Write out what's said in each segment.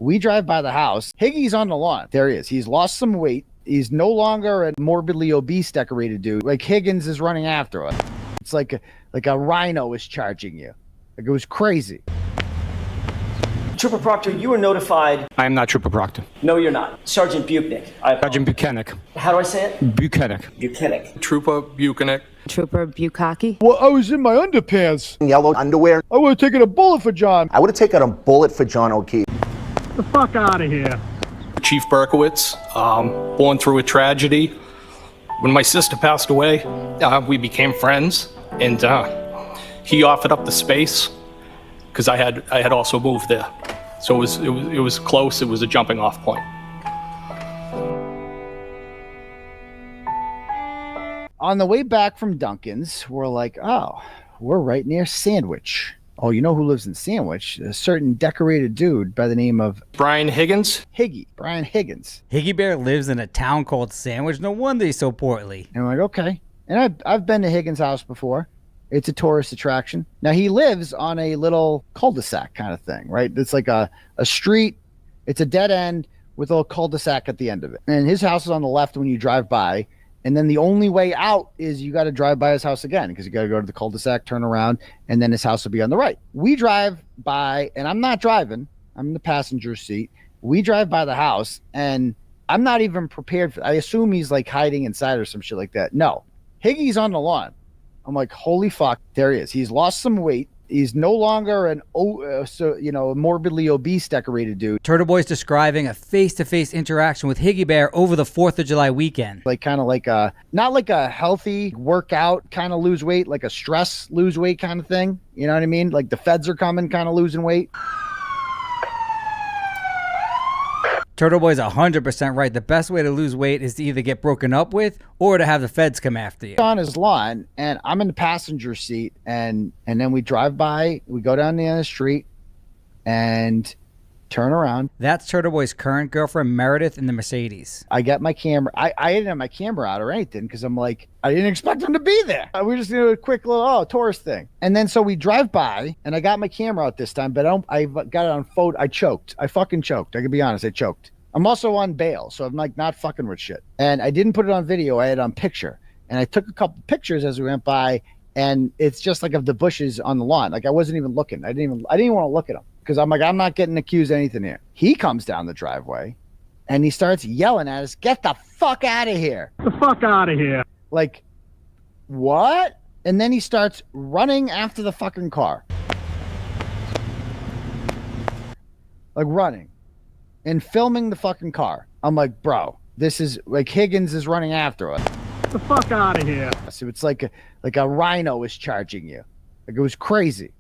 We drive by the house. Higgy's on the lawn. There he is. He's lost some weight. He's no longer a morbidly obese decorated dude. Like Higgins is running after us. It's like a rhino is charging you. Like it was crazy. Trooper Proctor, you were notified. I am not Trooper Proctor. No, you're not. Sergeant Buchnick. Sergeant Buchanan. How do I say it? Buchanan. Buchanan. Trooper Buchanan. Trooper Bukaki. Well, I was in my underpants. Yellow underwear. I would have taken a bullet for John. I would have taken a bullet for John O'Keefe. Get the fuck out of here. Chief Berkowitz, born through a tragedy. When my sister passed away, we became friends, and he offered up the space because I had also moved there, so it was close. It was a jumping off point. On the way back from Duncan's, we're like, oh, we're right near Sandwich. Oh, you know who lives in Sandwich? A certain decorated dude by the name of Brian Higgins. Brian Higgins. Higgy Bear lives in a town called Sandwich. No wonder he's so portly. And I'm like, okay. And I've been to Higgins' house before. It's a tourist attraction. Now, he lives on a little cul-de-sac kind of thing, right? It's like a street. It's a dead end with a little cul-de-sac at the end of it. And his house is on the left when you drive by. And then the only way out is you got to drive by his house again because you got to go to the cul-de-sac, turn around, and then his house will be on the right. We drive by, and I'm not driving. I'm in the passenger seat. We drive by the house, and I'm not even prepared for. I assume he's like hiding inside or some shit like that. No, Higgy's on the lawn. I'm like, holy fuck, there he is. He's lost some weight. He's no longer a morbidly obese decorated dude. Turtleboy's describing a face-to-face interaction with Higgy Bear over the 4th of July weekend. Like kind of like not like a healthy workout kind of lose weight, like a stress lose weight kind of thing. You know what I mean? Like the feds are coming kind of losing weight. Turtleboy's 100% right. The best way to lose weight is to either get broken up with or to have the feds come after you. On his lawn, and I'm in the passenger seat, and then we drive by, we go down the end of the street, and turn around. That's Turtleboy's current girlfriend, Meredith, in the Mercedes. I got my camera. I didn't have my camera out or anything because I'm like, I didn't expect him to be there. We were just doing a quick little, tourist thing. And then so we drive by, and I got my camera out this time, but I got it on photo. I choked. I fucking choked. I can be honest, I choked. I'm also on bail, so I'm like not fucking with shit. And I didn't put it on video. I had it on picture. And I took a couple pictures as we went by, and it's just like of the bushes on the lawn. Like I wasn't even looking. I didn't even want to look at them because I'm like, I'm not getting accused of anything here. He comes down the driveway, and he starts yelling at us, "Get the fuck out of here. Get the fuck out of here." Like, what? And then he starts running after the fucking car. Like running. And filming the fucking car. I'm like, bro, this is like Higgins is running after us. Get the fuck out of here. So it's like a rhino is charging you. Like it was crazy.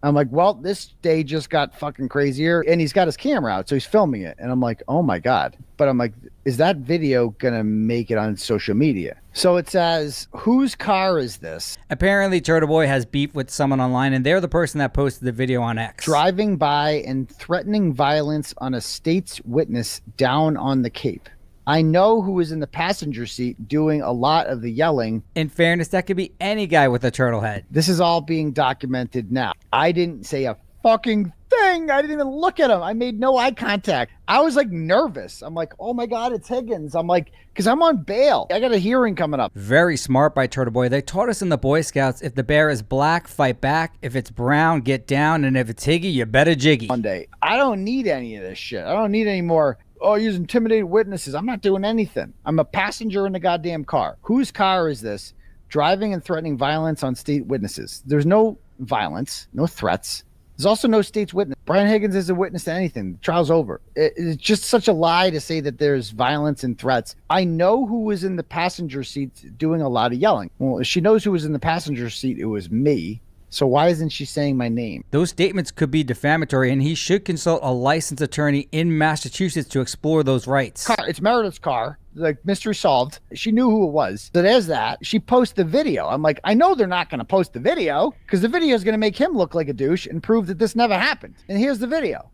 I'm like, well, this day just got fucking crazier. And he's got his camera out, so he's filming it. And I'm like, oh my God. But I'm like, is that video gonna make it on social media? So it says, whose car is this? Apparently, Turtleboy has beef with someone online, and they're the person that posted the video on X. Driving by and threatening violence on a state's witness down on the Cape. I know who was in the passenger seat doing a lot of the yelling. In fairness, that could be any guy with a turtle head. This is all being documented now. I didn't say a fucking thing. I didn't even look at him. I made no eye contact. I was like nervous. I'm like, oh my God, it's Higgins. I'm like, because I'm on bail. I got a hearing coming up. Very smart by Turtleboy. They taught us in the Boy Scouts, if the bear is black, fight back. If it's brown, get down. And if it's Higgy, you better jiggy. One day, I don't need any of this shit. I don't need any more, use intimidated witnesses. I'm not doing anything. I'm a passenger in the goddamn car. Whose car is this? Driving and threatening violence on state witnesses. There's no violence, no threats. There's also no state's witness. Brian Higgins is a witness to anything. The trial's over. It's just such a lie to say that there's violence and threats. I know who was in the passenger seat doing a lot of yelling. Well, if she knows who was in the passenger seat, it was me. So why isn't she saying my name? Those statements could be defamatory, and he should consult a licensed attorney in Massachusetts to explore those rights. It's Meredith's car. Like, mystery solved. She knew who it was. So there's that. She posts the video. I'm like, I know they're not going to post the video because the video is going to make him look like a douche and prove that this never happened. And here's the video.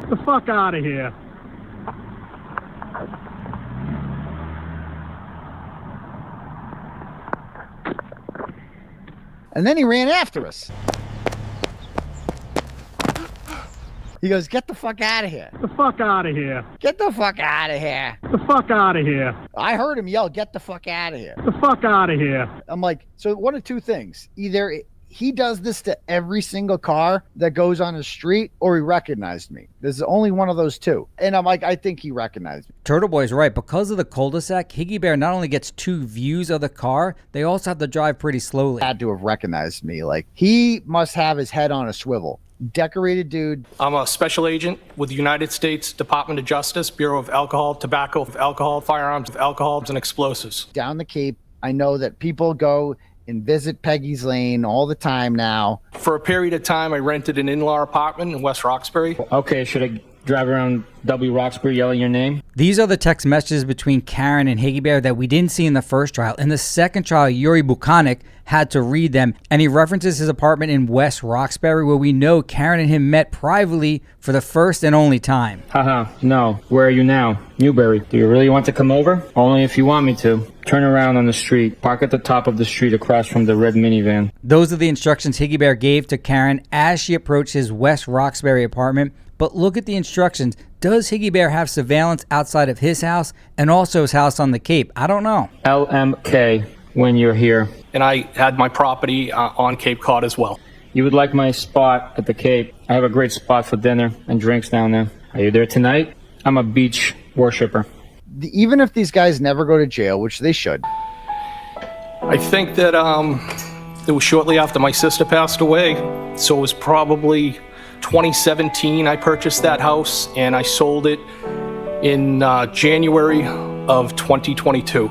Get the fuck out of here. And then he ran after us. He goes, get the fuck out of here. Get the fuck out of here. Get the fuck out of here. Get the fuck out of here. I heard him yell, get the fuck out of here. Get the fuck out of here. I'm like, so one of two things. Either he does this to every single car that goes on his street, or he recognized me. There's only one of those two. And I'm like, I think he recognized me. Turtleboy's right. Because of the cul-de-sac, Higgy Bear not only gets 2 views of the car, they also have to drive pretty slowly. Had to have recognized me. Like, he must have his head on a swivel. Decorated dude. I'm a special agent with the United States Department of Justice, Bureau of Alcohol, Tobacco, Firearms, Alcohols, and Explosives. Down the Cape, I know that people go and visit Peggy's Lane all the time now. For a period of time, I rented an in-law apartment in West Roxbury. Okay, should I drive around W. Roxbury yelling your name? These are the text messages between Karen and Higgy Bear that we didn't see in the first trial. In the second trial, Yuri Buchanek had to read them, and he references his apartment in West Roxbury, where we know Karen and him met privately for the first and only time. Haha, no. Where are you now? Newbury. Do you really want to come over? Only if you want me to. Turn around on the street. Park at the top of the street across from the red minivan. Those are the instructions Higgy Bear gave to Karen as she approached his West Roxbury apartment. But look at the instructions. Does Higgy Bear have surveillance outside of his house and also his house on the Cape? I don't know. LMK when you're here. And I had my property on Cape Cod as well. You would like my spot at the Cape. I have a great spot for dinner and drinks down there. Are you there tonight? I'm a beach worshiper. Even if these guys never go to jail, which they should. I think that it was shortly after my sister passed away. So it was probably 2017 I purchased that house, and I sold it in January of 2022.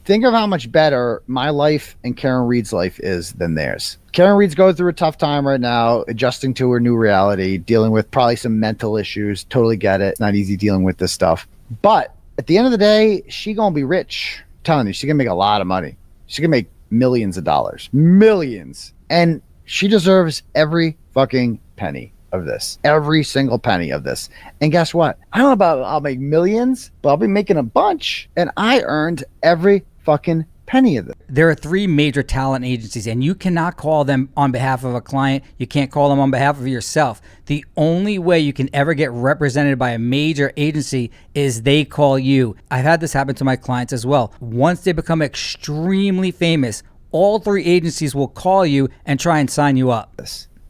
Think of how much better my life and Karen Reed's life is than theirs. Karen Reed's going through a tough time right now, adjusting to her new reality, dealing with probably some mental issues. Totally get it. Not easy dealing with this stuff. But at the end of the day, she gonna be rich. I'm telling you, she can make a lot of money. She can make millions of dollars. Millions. And she deserves every fucking penny of this. Every single penny of this. And guess what? I don't know about I'll make millions, but I'll be making a bunch. And I earned every fucking penny of it. There are 3 major talent agencies, and you cannot call them on behalf of a client. You can't call them on behalf of yourself. The only way you can ever get represented by a major agency is they call you. I've had this happen to my clients as well. Once they become extremely famous, all 3 agencies will call you and try and sign you up.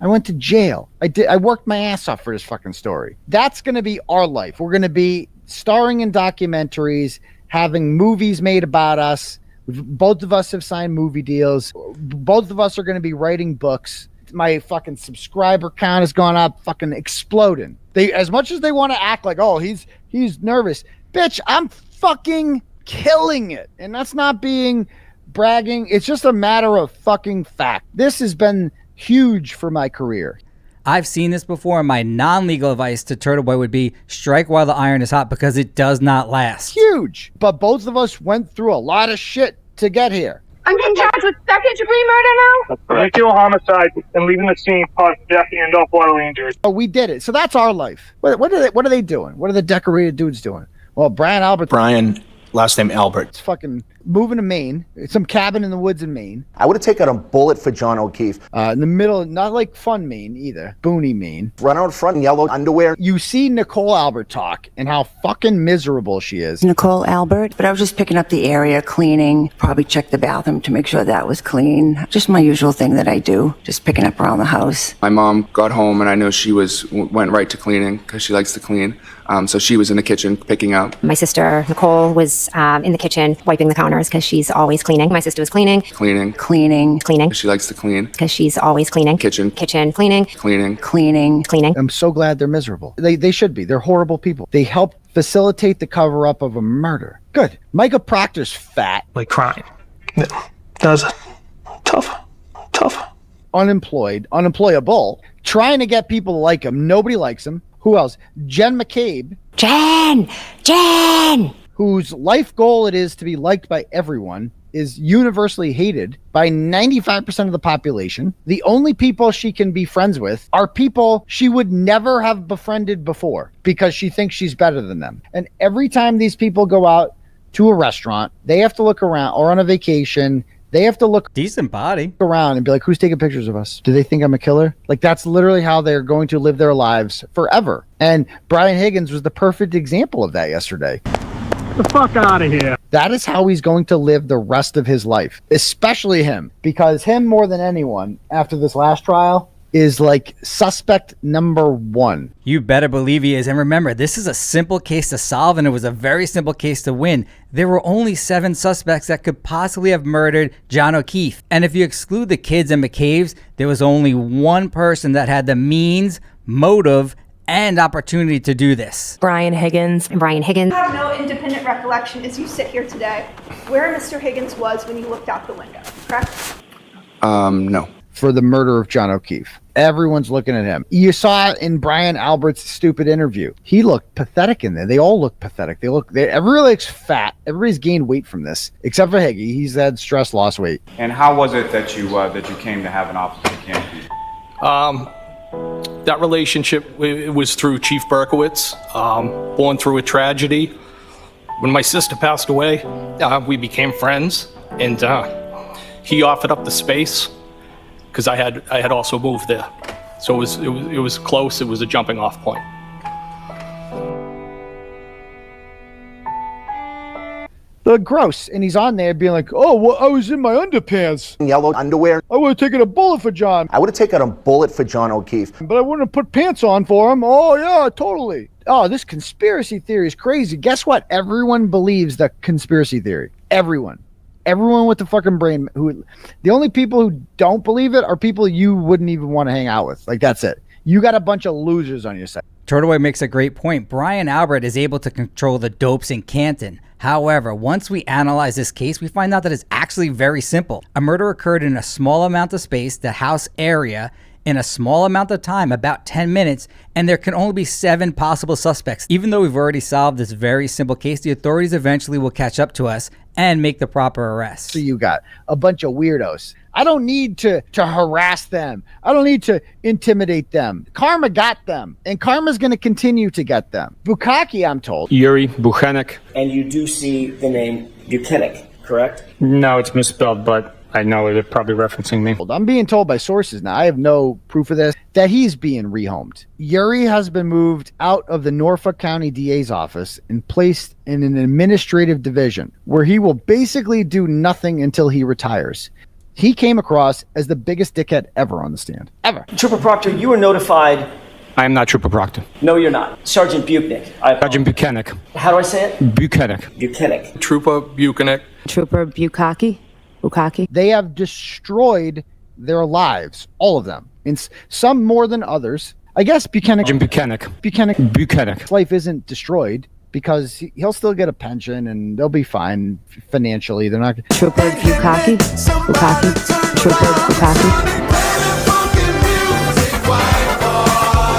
I went to jail. I worked my ass off for this fucking story. That's going to be our life. We're going to be starring in documentaries, having movies made about us. Both of us have signed movie deals. Both of us are going to be writing books. My fucking subscriber count has gone up, fucking exploding. They, as much as they want to act like, oh, he's nervous. Bitch, I'm fucking killing it. And that's not being bragging. It's just a matter of fucking fact. This has been huge for my career. I've seen this before, and my non-legal advice to Turtleboy would be strike while the iron is hot, because it does not last. Huge. But both of us went through a lot of shit to get here. I'm being charged with second-degree murder now? Vehicular homicide and leaving the scene caused death and or bodily injury. Oh, we did it. So that's our life. What are they doing? What are the decorated dudes doing? Well, Brian, last name Albert. It's fucking moving to Maine. It's some cabin in the woods in Maine. I would have taken a bullet for John O'Keefe. In the middle, not like fun Maine either. Boony Maine. Run out front in yellow underwear. You see Nicole Albert talk and how fucking miserable she is. Nicole Albert, but I was just picking up the area, cleaning, probably check the bathroom to make sure that was clean. Just my usual thing that I do, just picking up around the house. My mom got home and I know she went right to cleaning because she likes to clean. So she was in the kitchen picking up. My sister, Nicole, was in the kitchen wiping the counters because she's always cleaning. My sister was cleaning. Cleaning. She likes to clean. Because she's always cleaning. Kitchen. Cleaning. I'm so glad they're miserable. They should be. They're horrible people. They help facilitate the cover-up of a murder. Good. Micah Proctor's fat. Like crime. That's tough. Unemployable. Trying to get people to like him. Nobody likes him. Who else? Jen McCabe. Jen! Whose life goal it is to be liked by everyone, is universally hated by 95% of the population. The only people she can be friends with are people she would never have befriended before because she thinks she's better than them. And every time these people go out to a restaurant, they have to look around, or on a vacation, They have to look decent body around and be like, who's taking pictures of us? Do they think I'm a killer? Like, that's literally how they're going to live their lives forever. And Brian Higgins was the perfect example of that yesterday. The fuck out of here. That is how he's going to live the rest of his life, especially him, because him more than anyone after this last trial is like suspect number one. You better believe he is. And remember, this is a simple case to solve, and it was a very simple case to win. There were only 7 suspects that could possibly have murdered John O'Keefe. And if you exclude the kids and McCabe's, there was only one person that had the means, motive, and opportunity to do this. Brian Higgins. Brian Higgins. I have no independent recollection as you sit here today where Mr. Higgins was when you looked out the window, correct? No. For the murder of John O'Keefe. Everyone's looking at him. You saw it in Brian Albert's stupid interview. He looked pathetic in there. They all look pathetic. Everybody looks fat. Everybody's gained weight from this, except for Higgy. He's had stress, lost weight. And how was it that you came to have an officer candidate? That relationship it was through Chief Berkowitz, born through a tragedy. When my sister passed away, we became friends, and he offered up the space because I had also moved there, so it was close. It was a jumping off point. Look gross, and he's on there being like, "Oh, well, I was in my underpants, Yellow underwear. I would have taken a bullet for John. I would have taken a bullet for John O'Keefe. But I wouldn't have put pants on for him. Oh, yeah, totally. Oh, this conspiracy theory is crazy. Guess what? Everyone believes the conspiracy theory. Everyone with the fucking brain. The only people who don't believe it are people you wouldn't even want to hang out with. Like, that's it. You got a bunch of losers on your side. Turtleboy makes a great point. Brian Albert is able to control the dopes in Canton. However, once we analyze this case, we find out that it's actually very simple. A murder occurred in a small amount of space, the house area, in a small amount of time, about 10 minutes, and there can only be 7 possible suspects. Even though we've already solved this very simple case, the authorities eventually will catch up to us and make the proper arrest. So you got a bunch of weirdos. I don't need to harass them. I don't need to intimidate them. Karma got them, and karma's going to continue to get them. Bukaki, I'm told. Yuri Buchanek. And you do see the name Buchanek, correct? No, it's misspelled, but I know they're probably referencing me. I'm being told by sources now, I have no proof of this, that he's being rehomed. Yuri has been moved out of the Norfolk County DA's office and placed in an administrative division where he will basically do nothing until he retires. He came across as the biggest dickhead ever on the stand. Ever. Trooper Proctor, you were notified. I am not Trooper Proctor. No, you're not. Sergeant Buchanek. Sergeant Buchanek. How do I say it? Buchanek. Buchanek. Trooper Buchanek. Trooper Bukaki? Bukaki? They have destroyed their lives, all of them. And some more than others. I guess Buchanek. Buchanek's life isn't destroyed because he'll still get a pension and they'll be fine financially. They're not. Trooper Bukaki? Bukaki? Trooper Bukaki?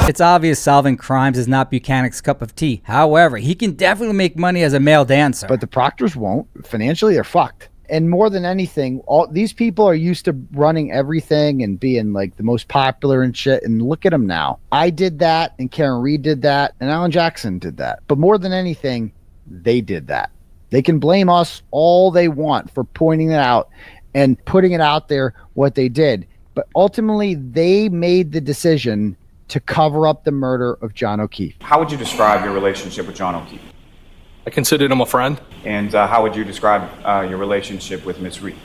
It's obvious solving crimes is not Buchanek's cup of tea. However, he can definitely make money as a male dancer. But the Proctors won't. Financially, they're fucked. And more than anything, all these people are used to running everything and being like the most popular and shit. And look at them now. I did that, and Karen Reed did that, and Alan Jackson did that. But more than anything, they did that. They can blame us all they want for pointing it out and putting it out there what they did. But ultimately, they made the decision to cover up the murder of John O'Keefe. How would you describe your relationship with John O'Keefe? I considered him a friend. And how would you describe your relationship with Miss Reed?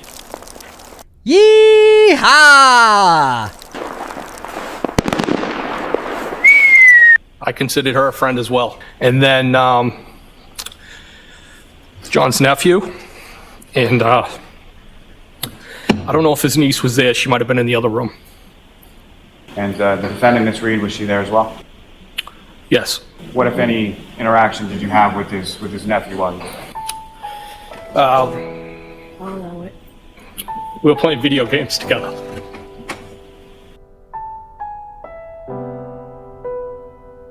Yeehaw! I considered her a friend as well. And then John's nephew, and I don't know if his niece was there. She might have been in the other room. And the defendant, Miss Reed, was she there as well? Yes. What, if any, interaction did you have with his nephew while you were there? We were playing video games together.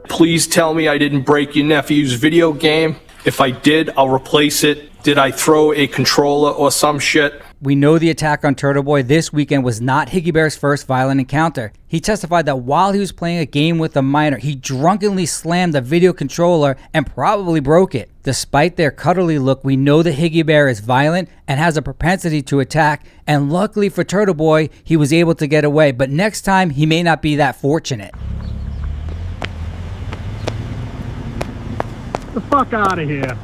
Please tell me I didn't break your nephew's video game. If I did, I'll replace it. Did I throw a controller or some shit? We know the attack on Turtleboy this weekend was not Higgy Bear's first violent encounter. He testified that while he was playing a game with a minor, he drunkenly slammed the video controller and probably broke it. Despite their cuddly look, we know that Higgy Bear is violent and has a propensity to attack, and luckily for Turtleboy, he was able to get away, but next time he may not be that fortunate. Get the fuck out of here.